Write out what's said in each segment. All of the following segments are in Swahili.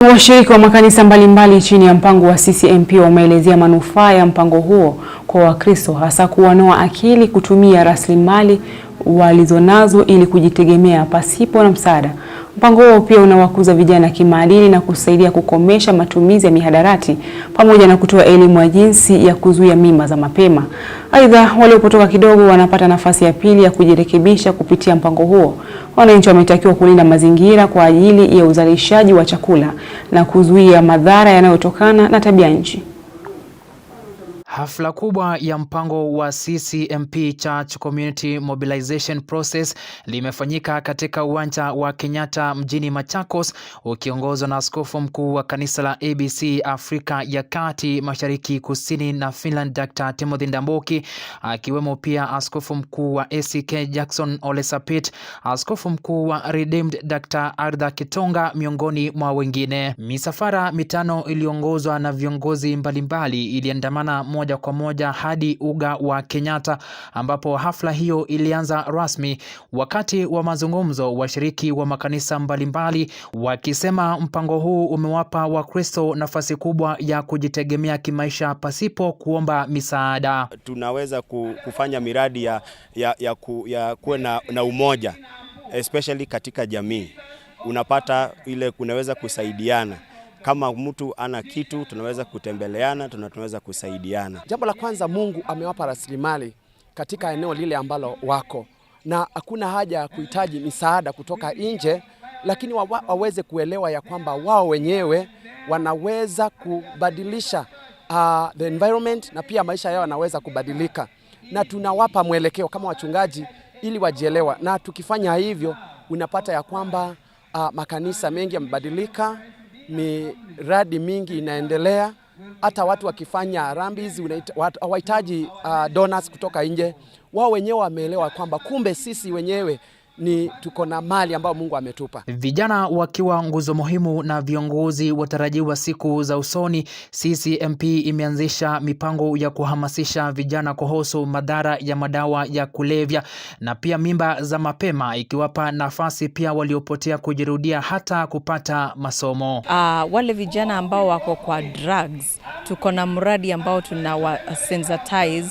Washiriki wa makanisa mbalimbali chini ya mpango wa CCMP wameelezea manufaa ya mpango huo kwa Wakristo, hasa kuwanoa akili kutumia rasilimali walizonazo ili kujitegemea pasipo na msaada. Mpango huo pia unawakuza vijana kimaadili na kusaidia kukomesha matumizi ya mihadarati pamoja na kutoa elimu ya jinsi ya kuzuia mimba za mapema. Aidha, waliopotoka kidogo wanapata nafasi ya pili ya kujirekebisha kupitia mpango huo. Wananchi wametakiwa kulinda mazingira kwa ajili ya uzalishaji wa chakula na kuzuia madhara yanayotokana na tabia nchi. Hafla kubwa ya mpango wa CCMP Church Community Mobilization Process limefanyika katika uwanja wa Kenyatta mjini Machakos, ukiongozwa na askofu mkuu wa kanisa la ABC Afrika ya Kati, Mashariki, Kusini na Finland Dr. Timothy Ndambuki, akiwemo pia askofu mkuu wa ACK Jackson Ole Sapit, askofu mkuu wa Redeemed Dr. Arda Kitonga, miongoni mwa wengine. Misafara mitano iliongozwa na viongozi mbalimbali iliandamana moja kwa moja hadi uga wa Kenyatta, ambapo hafla hiyo ilianza rasmi. Wakati wa mazungumzo, washiriki wa makanisa mbalimbali wakisema mpango huu umewapa Wakristo nafasi kubwa ya kujitegemea kimaisha pasipo kuomba misaada. Tunaweza kufanya miradi ya kuwa na umoja, especially katika jamii. Unapata ile kunaweza kusaidiana. Kama mtu ana kitu, tunaweza kutembeleana, tunaweza kusaidiana. Jambo la kwanza, Mungu amewapa rasilimali katika eneo lile ambalo wako, na hakuna haja ya kuhitaji misaada kutoka nje, lakini waweze kuelewa ya kwamba wao wenyewe wanaweza kubadilisha the environment, na pia maisha yao yanaweza kubadilika, na tunawapa mwelekeo kama wachungaji ili wajielewa. Na tukifanya hivyo, unapata ya kwamba makanisa mengi yamebadilika, miradi mingi inaendelea, hata watu wakifanya harambee hawahitaji donors kutoka nje. Wao wenyewe wameelewa kwamba kumbe sisi wenyewe tuko na mali ambayo Mungu ametupa. Vijana wakiwa nguzo muhimu na viongozi watarajiwa siku za usoni, CCMP imeanzisha mipango ya kuhamasisha vijana kuhusu madhara ya madawa ya kulevya na pia mimba za mapema, ikiwapa nafasi pia waliopotea kujirudia hata kupata masomo. Wale vijana ambao wako kwa drugs, tuko na mradi ambao tunawa sensitize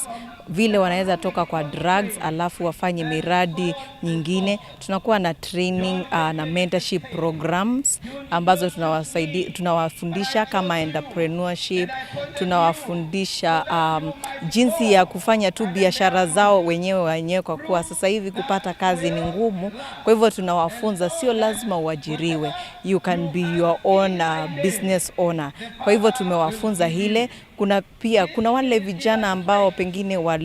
vile wanaweza toka kwa drugs alafu wafanye miradi nyingine. Tunakuwa na training na mentorship programs ambazo tunawafundisha kama entrepreneurship, tunawafundisha jinsi ya kufanya tu biashara zao wenyewe kwa kuwa sasa hivi kupata kazi ni ngumu. Kwa hivyo tunawafunza sio lazima uajiriwe, you can be your own business owner. Kwa hivyo tumewafunza hile. Kuna wale vijana ambao pengine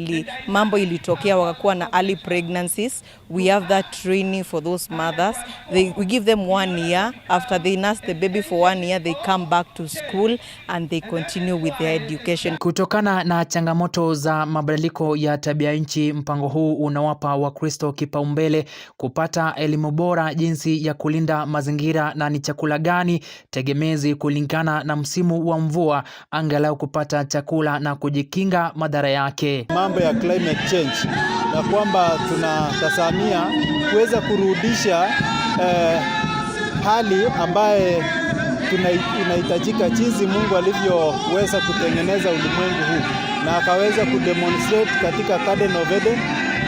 mambo ilitokea wakakuwa na early pregnancies. We have that training for those mothers. We give them 1 year. After they nurse the baby for 1 year, they come back to school and they continue with their education. Kutokana na changamoto za mabadiliko ya tabia nchi, mpango huu unawapa Wakristo kipaumbele kupata elimu bora jinsi ya kulinda mazingira na ni chakula gani tegemezi kulingana na msimu wa mvua, angalau kupata chakula na kujikinga madhara yake. Mambo ya climate change na kwamba tunatazamia kuweza kurudisha hali ambaye inahitajika jinsi Mungu alivyoweza kutengeneza ulimwengu huu, na akaweza kudemonstrate katika Garden of Eden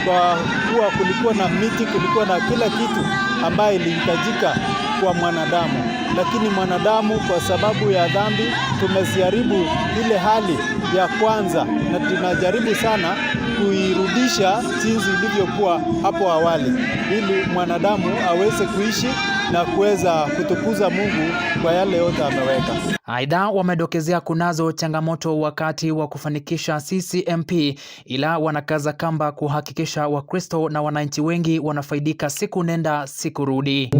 kwa kuwa kulikuwa na miti, kulikuwa na kila kitu ambaye ilihitajika kwa mwanadamu. Lakini mwanadamu kwa sababu ya dhambi tumeziharibu ile hali ya kwanza, na tunajaribu sana kuirudisha jinsi ilivyokuwa hapo awali ili mwanadamu aweze kuishi na kuweza kutukuza Mungu kwa yale yote ameweka. Aidha, wamedokezea kunazo changamoto wakati wa kufanikisha CCMP, ila wanakaza kamba kuhakikisha Wakristo na wananchi wengi wanafaidika siku nenda siku rudi.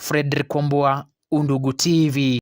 Fredrick Kwambua, Undugu TV.